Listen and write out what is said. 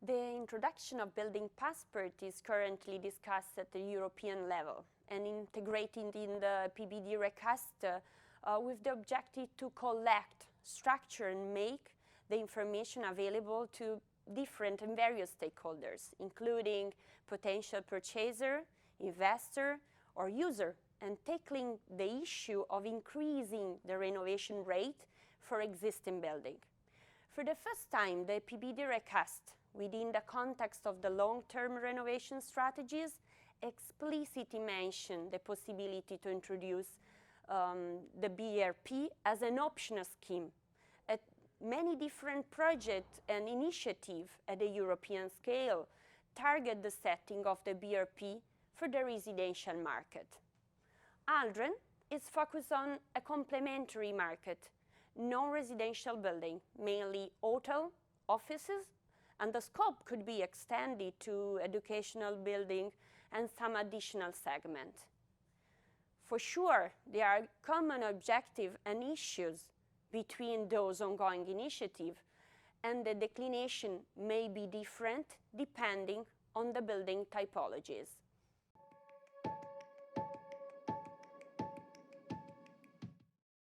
The introduction of building passport is currently discussed at the European level and integrated in the PBD recast with the objective to collect, structure and make the information available to different and various stakeholders, including potential purchaser, investor or user, and tackling the issue of increasing the renovation rate for existing building. For the first time, the PBD recast, within the context of the long-term renovation strategies, explicitly mentioned the possibility to introduce the BRP as an optional scheme. Many different projects and initiatives at the European scale target the setting of the BRP for the residential market. Aldren is focused on a complementary market, non-residential building, mainly hotel, offices, and the scope could be extended to educational building and some additional segment. For sure, there are common objectives and issues between those ongoing initiatives, and the declination may be different depending on the building typologies.